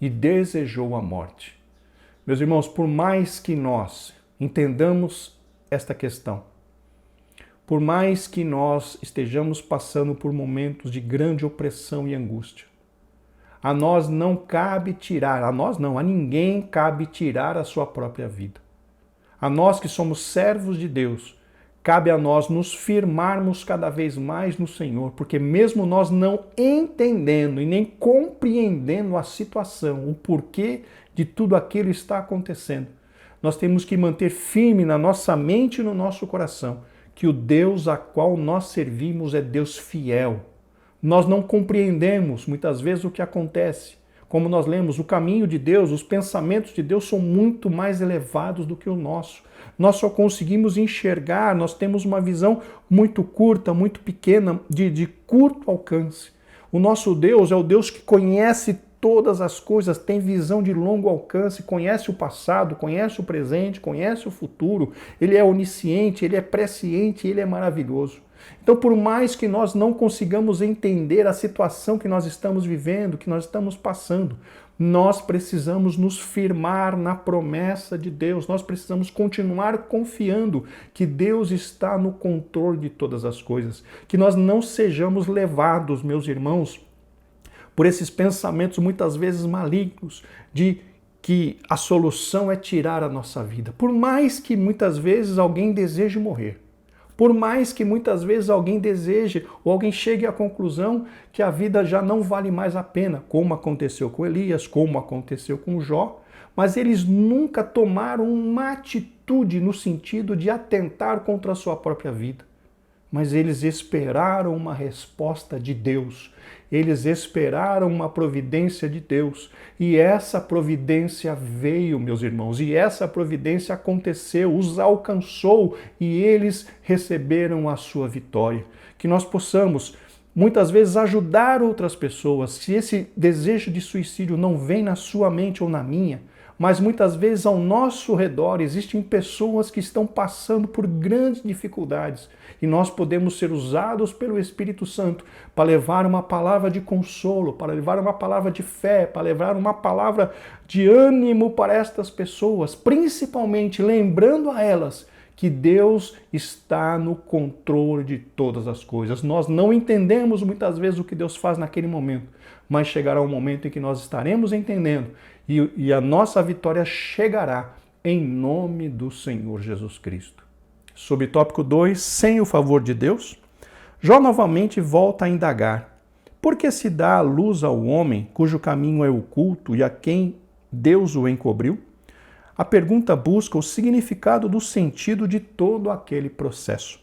e desejou a morte. Meus irmãos, por mais que nós entendamos esta questão, por mais que nós estejamos passando por momentos de grande opressão e angústia, a nós não cabe tirar, a ninguém cabe tirar a sua própria vida. A nós que somos servos de Deus, cabe a nós nos firmarmos cada vez mais no Senhor, porque mesmo nós não entendendo e nem compreendendo a situação, o porquê de tudo aquilo está acontecendo, nós temos que manter firme na nossa mente e no nosso coração que o Deus a qual nós servimos é Deus fiel. Nós não compreendemos muitas vezes o que acontece. Como nós lemos, o caminho de Deus, os pensamentos de Deus são muito mais elevados do que o nosso. Nós só conseguimos enxergar, nós temos uma visão muito curta, muito pequena, de curto alcance. O nosso Deus é o Deus que conhece todas as coisas, tem visão de longo alcance, conhece o passado, conhece o presente, conhece o futuro. Ele é onisciente, ele é presciente, ele é maravilhoso. Então, por mais que nós não consigamos entender a situação que nós estamos vivendo, que nós estamos passando, nós precisamos nos firmar na promessa de Deus. Nós precisamos continuar confiando que Deus está no controle de todas as coisas. Que nós não sejamos levados, meus irmãos, por esses pensamentos muitas vezes malignos de que a solução é tirar a nossa vida. Por mais que muitas vezes alguém deseje morrer, Por mais que muitas vezes alguém deseje ou alguém chegue à conclusão que a vida já não vale mais a pena, como aconteceu com Elias, como aconteceu com Jó, mas eles nunca tomaram uma atitude no sentido de atentar contra a sua própria vida. Mas eles esperaram uma resposta de Deus. Eles esperaram uma providência de Deus. E essa providência veio, meus irmãos, e essa providência aconteceu, os alcançou e eles receberam a sua vitória. Que nós possamos, muitas vezes, ajudar outras pessoas. Se esse desejo de suicídio não vem na sua mente ou na minha, mas muitas vezes ao nosso redor existem pessoas que estão passando por grandes dificuldades e nós podemos ser usados pelo Espírito Santo para levar uma palavra de consolo, para levar uma palavra de fé, para levar uma palavra de ânimo para estas pessoas, principalmente lembrando a elas que Deus está no controle de todas as coisas. Nós não entendemos muitas vezes o que Deus faz naquele momento, mas chegará um momento em que nós estaremos entendendo e a nossa vitória chegará em nome do Senhor Jesus Cristo. Subtópico 2, sem o favor de Deus, Jó novamente volta a indagar. Por que se dá a luz ao homem cujo caminho é oculto e a quem Deus o encobriu? A pergunta busca o significado do sentido de todo aquele processo.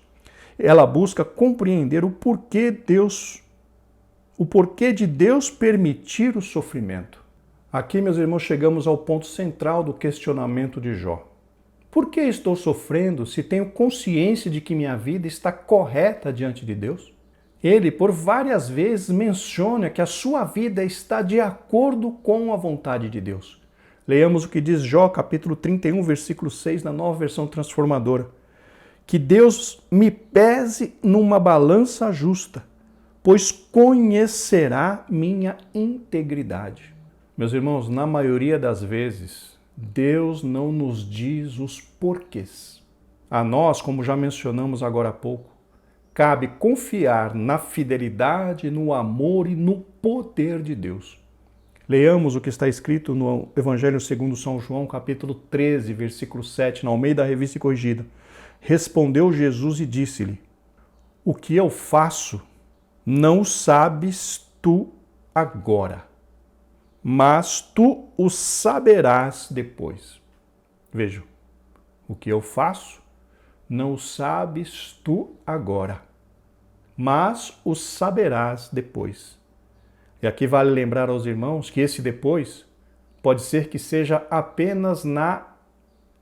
Ela busca compreender o porquê de Deus permitir o sofrimento. Aqui, meus irmãos, chegamos ao ponto central do questionamento de Jó. Por que estou sofrendo se tenho consciência de que minha vida está correta diante de Deus? Ele, por várias vezes, menciona que a sua vida está de acordo com a vontade de Deus. Leiamos o que diz Jó, capítulo 31, versículo 6, na Nova Versão Transformadora. Que Deus me pese numa balança justa, pois conhecerá minha integridade. Meus irmãos, na maioria das vezes, Deus não nos diz os porquês. A nós, como já mencionamos agora há pouco, cabe confiar na fidelidade, no amor e no poder de Deus. Leamos o que está escrito no Evangelho segundo São João, capítulo 13, versículo 7, na Almeida Revista e Corrigida. Respondeu Jesus e disse-lhe: o que eu faço não sabes tu agora, mas tu o saberás depois. Vejam, o que eu faço não o sabes tu agora, mas o saberás depois. E aqui vale lembrar aos irmãos que esse depois pode ser que seja apenas na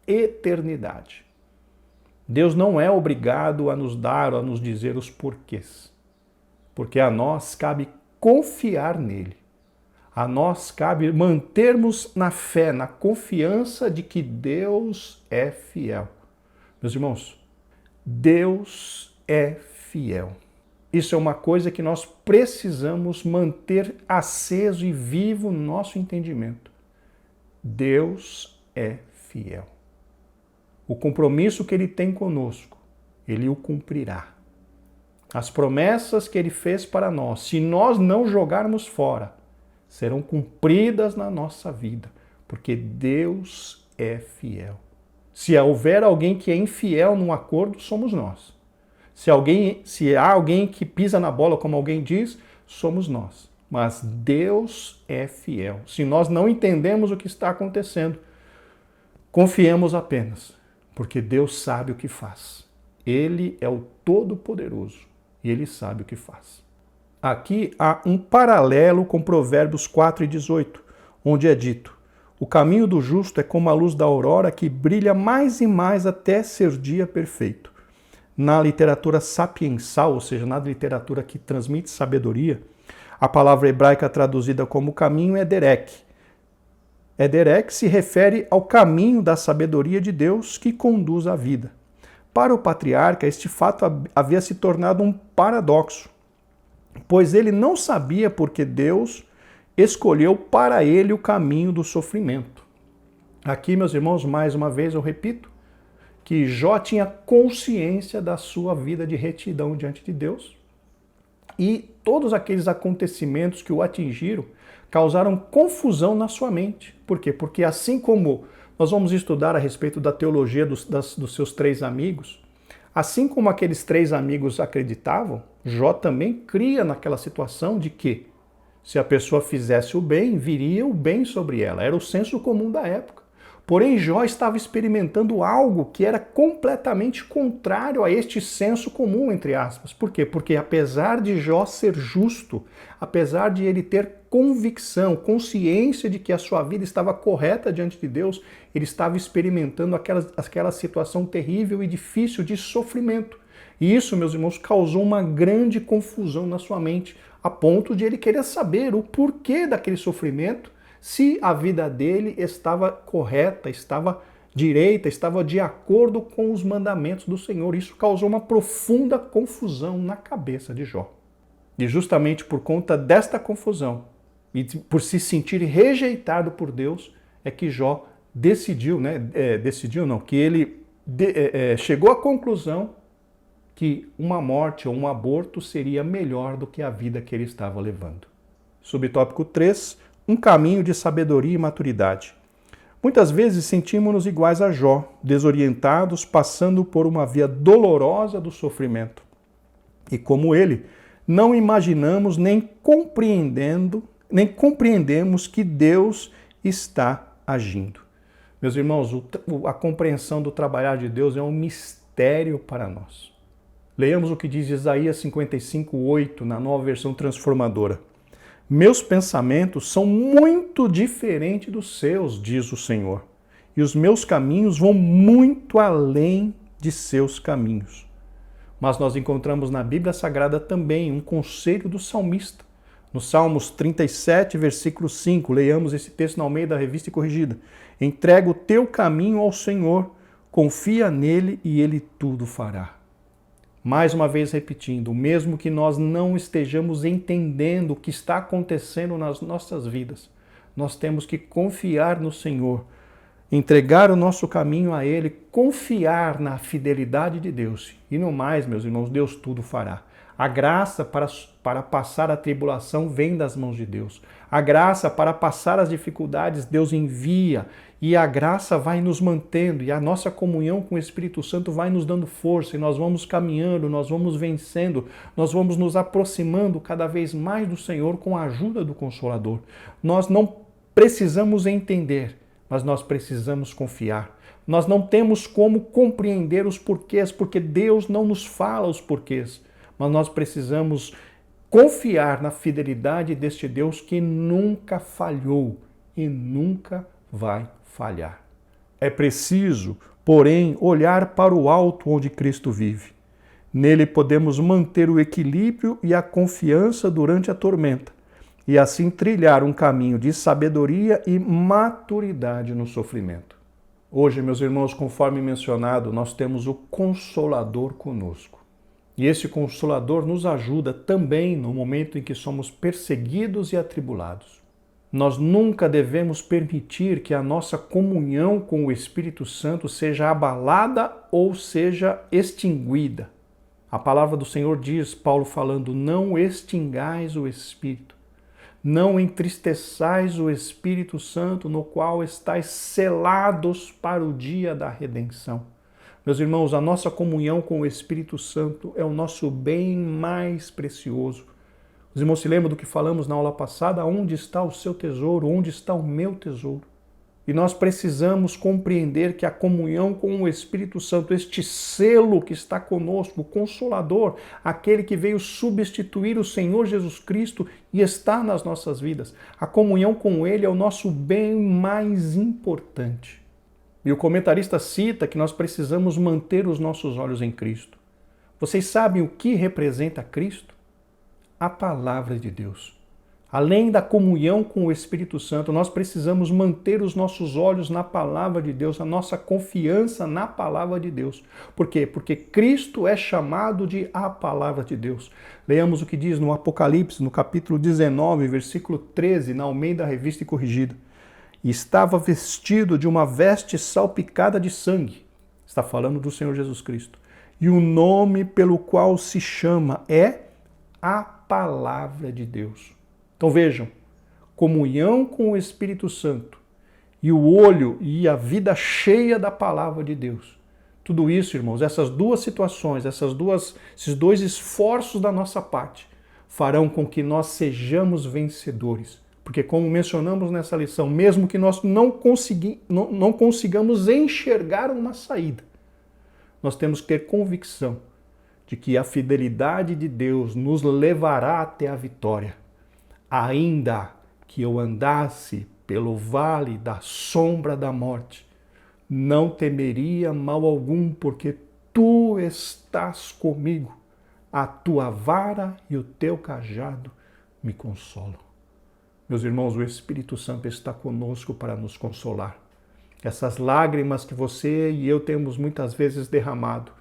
eternidade. Deus não é obrigado a nos dar ou a nos dizer os porquês, porque a nós cabe confiar nele. A nós cabe mantermos na fé, na confiança de que Deus é fiel. Meus irmãos, Deus é fiel. Isso é uma coisa que nós precisamos manter aceso e vivo no nosso entendimento. Deus é fiel. O compromisso que Ele tem conosco, Ele o cumprirá. As promessas que Ele fez para nós, se nós não jogarmos fora, serão cumpridas na nossa vida, porque Deus é fiel. Se houver alguém que é infiel num acordo, somos nós. Se há alguém que pisa na bola, como alguém diz, somos nós. Mas Deus é fiel. Se nós não entendemos o que está acontecendo, confiemos apenas, porque Deus sabe o que faz. Ele é o Todo-Poderoso e Ele sabe o que faz. Aqui há um paralelo com Provérbios 4 e 18, onde é dito: o caminho do justo é como a luz da aurora que brilha mais e mais até ser dia perfeito. Na literatura sapiensal, ou seja, na literatura que transmite sabedoria, a palavra hebraica traduzida como caminho é derek. Derek se refere ao caminho da sabedoria de Deus que conduz à vida. Para o patriarca, este fato havia se tornado um paradoxo, pois ele não sabia porque Deus escolheu para ele o caminho do sofrimento. Aqui, meus irmãos, mais uma vez eu repito, que Jó tinha consciência da sua vida de retidão diante de Deus e todos aqueles acontecimentos que o atingiram causaram confusão na sua mente. Por quê? Porque assim como nós vamos estudar a respeito da teologia dos seus três amigos, Assim como aqueles 3 amigos acreditavam, Jó também cria naquela situação de que, se a pessoa fizesse o bem, viria o bem sobre ela. Era o senso comum da época. Porém, Jó estava experimentando algo que era completamente contrário a este senso comum, entre aspas. Por quê? Porque apesar de Jó ser justo, apesar de ele ter convicção, consciência de que a sua vida estava correta diante de Deus, ele estava experimentando aquela situação terrível e difícil de sofrimento. E isso, meus irmãos, causou uma grande confusão na sua mente, a ponto de ele querer saber o porquê daquele sofrimento, se a vida dele estava correta, estava direita, estava de acordo com os mandamentos do Senhor. Isso causou uma profunda confusão na cabeça de Jó. E justamente por conta desta confusão, e por se sentir rejeitado por Deus, é que Jó que ele chegou à conclusão que uma morte ou um aborto seria melhor do que a vida que ele estava levando. Subtópico 3, um caminho de sabedoria e maturidade. Muitas vezes sentimos-nos iguais a Jó, desorientados, passando por uma via dolorosa do sofrimento. E como ele, não imaginamos nem compreendemos que Deus está agindo. Meus irmãos, a compreensão do trabalhar de Deus é um mistério para nós. Leamos o que diz Isaías 55:8 na Nova Versão Transformadora. Meus pensamentos são muito diferentes dos seus, diz o Senhor, e os meus caminhos vão muito além de seus caminhos. Mas nós encontramos na Bíblia Sagrada também um conselho do salmista. No Salmos 37, versículo 5, leiamos esse texto na Almeida Revista e Corrigida. Entrega o teu caminho ao Senhor, confia nele e ele tudo fará. Mais uma vez repetindo, mesmo que nós não estejamos entendendo o que está acontecendo nas nossas vidas, nós temos que confiar no Senhor, entregar o nosso caminho a Ele, confiar na fidelidade de Deus. E no mais, meus irmãos, Deus tudo fará. A graça para passar a tribulação vem das mãos de Deus. A graça para passar as dificuldades Deus envia. E a graça vai nos mantendo, e a nossa comunhão com o Espírito Santo vai nos dando força, e nós vamos caminhando, nós vamos vencendo, nós vamos nos aproximando cada vez mais do Senhor com a ajuda do Consolador. Nós não precisamos entender, mas nós precisamos confiar. Nós não temos como compreender os porquês, porque Deus não nos fala os porquês, mas nós precisamos confiar na fidelidade deste Deus que nunca falhou e nunca vai falhar. É preciso, porém, olhar para o alto onde Cristo vive. Nele podemos manter o equilíbrio e a confiança durante a tormenta, e assim trilhar um caminho de sabedoria e maturidade no sofrimento. Hoje, meus irmãos, conforme mencionado, nós temos o Consolador conosco. E esse Consolador nos ajuda também no momento em que somos perseguidos e atribulados. Nós nunca devemos permitir que a nossa comunhão com o Espírito Santo seja abalada ou seja extinguida. A palavra do Senhor diz, Paulo falando, não extingais o Espírito, não entristeçais o Espírito Santo, no qual estáis selados para o dia da redenção. Meus irmãos, a nossa comunhão com o Espírito Santo é o nosso bem mais precioso. Os irmãos se lembram do que falamos na aula passada? Onde está o seu tesouro? Onde está o meu tesouro? E nós precisamos compreender que a comunhão com o Espírito Santo, este selo que está conosco, o Consolador, aquele que veio substituir o Senhor Jesus Cristo e está nas nossas vidas, a comunhão com Ele é o nosso bem mais importante. E o comentarista cita que nós precisamos manter os nossos olhos em Cristo. Vocês sabem o que representa Cristo? A palavra de Deus. Além da comunhão com o Espírito Santo, nós precisamos manter os nossos olhos na palavra de Deus, a nossa confiança na palavra de Deus. Por quê? Porque Cristo é chamado de a palavra de Deus. Leamos o que diz no Apocalipse, no capítulo 19, versículo 13, na Almeida Revista e Corrigida. E estava vestido de uma veste salpicada de sangue. Está falando do Senhor Jesus Cristo. E o nome pelo qual se chama é a palavra de Deus. Então vejam, comunhão com o Espírito Santo e o olho e a vida cheia da palavra de Deus. Tudo isso, irmãos, essas duas situações, esses dois esforços da nossa parte, farão com que nós sejamos vencedores. Porque, como mencionamos nessa lição, mesmo que nós não consigamos enxergar uma saída, nós temos que ter convicção de que a fidelidade de Deus nos levará até a vitória. Ainda que eu andasse pelo vale da sombra da morte, não temeria mal algum, porque tu estás comigo. A tua vara e o teu cajado me consolam. Meus irmãos, o Espírito Santo está conosco para nos consolar. Essas lágrimas que você e eu temos muitas vezes derramado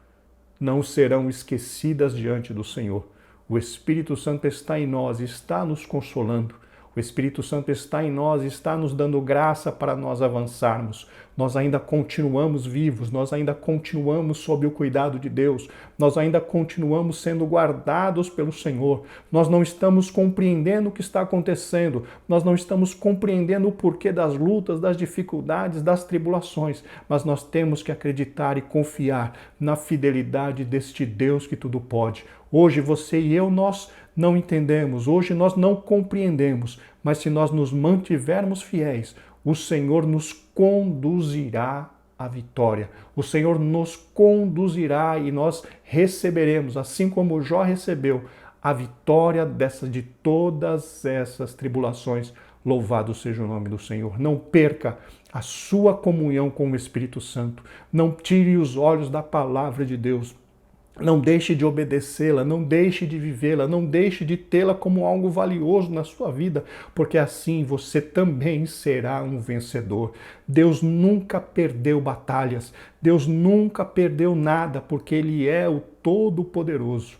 não serão esquecidas diante do Senhor. O Espírito Santo está em nós, está nos consolando. O Espírito Santo está em nós, está nos dando graça para nós avançarmos. Nós ainda continuamos vivos, nós ainda continuamos sob o cuidado de Deus, nós ainda continuamos sendo guardados pelo Senhor. Nós não estamos compreendendo o que está acontecendo, nós não estamos compreendendo o porquê das lutas, das dificuldades, das tribulações, mas nós temos que acreditar e confiar na fidelidade deste Deus que tudo pode. Hoje você e eu, nós não entendemos, hoje nós não compreendemos, mas se nós nos mantivermos fiéis, o Senhor nos conduzirá à vitória. O Senhor nos conduzirá e nós receberemos, assim como Jó recebeu, a vitória de todas essas tribulações. Louvado seja o nome do Senhor. Não perca a sua comunhão com o Espírito Santo. Não tire os olhos da palavra de Deus. Não deixe de obedecê-la, não deixe de vivê-la, não deixe de tê-la como algo valioso na sua vida, porque assim você também será um vencedor. Deus nunca perdeu batalhas, Deus nunca perdeu nada, porque Ele é o Todo-Poderoso.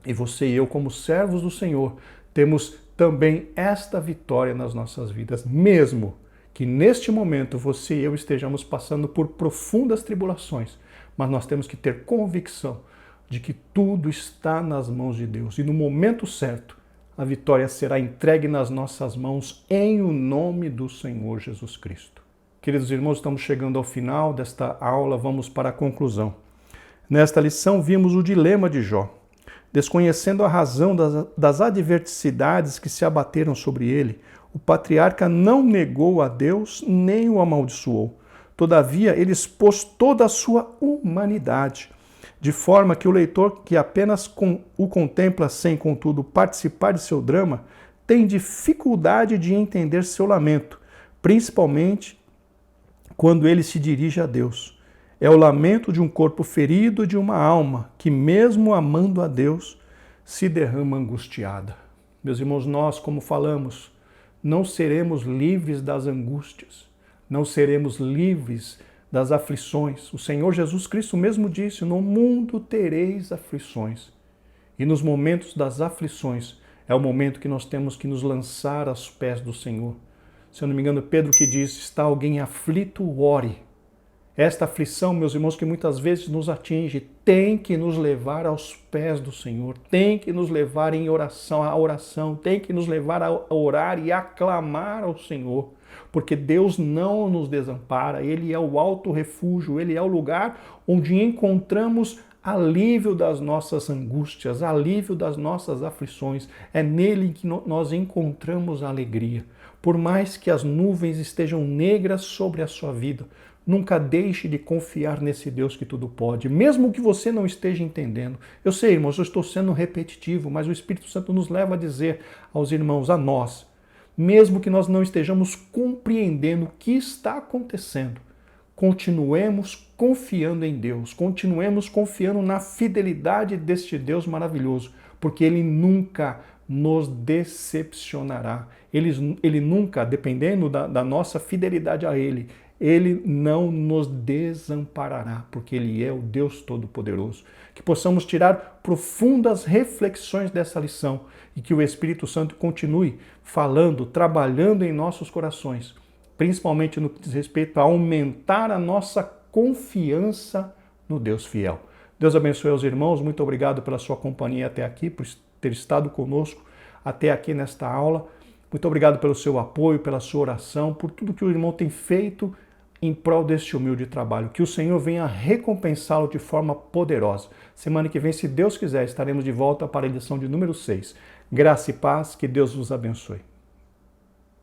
E você e eu, como servos do Senhor, temos também esta vitória nas nossas vidas, mesmo que neste momento você e eu estejamos passando por profundas tribulações, mas nós temos que ter convicção de que tudo está nas mãos de Deus. E no momento certo, a vitória será entregue nas nossas mãos em o nome do Senhor Jesus Cristo. Queridos irmãos, estamos chegando ao final desta aula, vamos para a conclusão. Nesta lição vimos o dilema de Jó. Desconhecendo a razão das adversidades que se abateram sobre ele, o patriarca não negou a Deus nem o amaldiçoou. Todavia, ele expôs toda a sua humanidade, de forma que o leitor que apenas o contempla sem, contudo, participar de seu drama, tem dificuldade de entender seu lamento, principalmente quando ele se dirige a Deus. É o lamento de um corpo ferido e de uma alma que, mesmo amando a Deus, se derrama angustiada. Meus irmãos, nós, como falamos, não seremos livres das angústias, não seremos livres das aflições. O Senhor Jesus Cristo mesmo disse: no mundo tereis aflições. E nos momentos das aflições é o momento que nós temos que nos lançar aos pés do Senhor. Se eu não me engano, Pedro que diz: está alguém aflito, ore. Esta aflição, meus irmãos, que muitas vezes nos atinge, tem que nos levar aos pés do Senhor, tem que nos levar em oração, tem que nos levar a orar e a clamar ao Senhor. Porque Deus não nos desampara, Ele é o alto refúgio, Ele é o lugar onde encontramos alívio das nossas angústias, alívio das nossas aflições. É nele que nós encontramos a alegria. Por mais que as nuvens estejam negras sobre a sua vida, nunca deixe de confiar nesse Deus que tudo pode, mesmo que você não esteja entendendo. Eu sei, irmãos, eu estou sendo repetitivo, mas o Espírito Santo nos leva a dizer aos irmãos, a nós, mesmo que nós não estejamos compreendendo o que está acontecendo, continuemos confiando em Deus, continuemos confiando na fidelidade deste Deus maravilhoso, porque Ele nunca nos decepcionará. Ele nunca, dependendo da nossa fidelidade a Ele, Ele não nos desamparará, porque Ele é o Deus Todo-Poderoso. Que possamos tirar profundas reflexões dessa lição e que o Espírito Santo continue falando, trabalhando em nossos corações, principalmente no que diz respeito a aumentar a nossa confiança no Deus fiel. Deus abençoe os irmãos, muito obrigado pela sua companhia até aqui, por ter estado conosco até aqui nesta aula. Muito obrigado pelo seu apoio, pela sua oração, por tudo que o irmão tem feito em prol deste humilde trabalho. Que o Senhor venha recompensá-lo de forma poderosa. Semana que vem, se Deus quiser, estaremos de volta para a edição de número 6. Graça e paz, que Deus vos abençoe.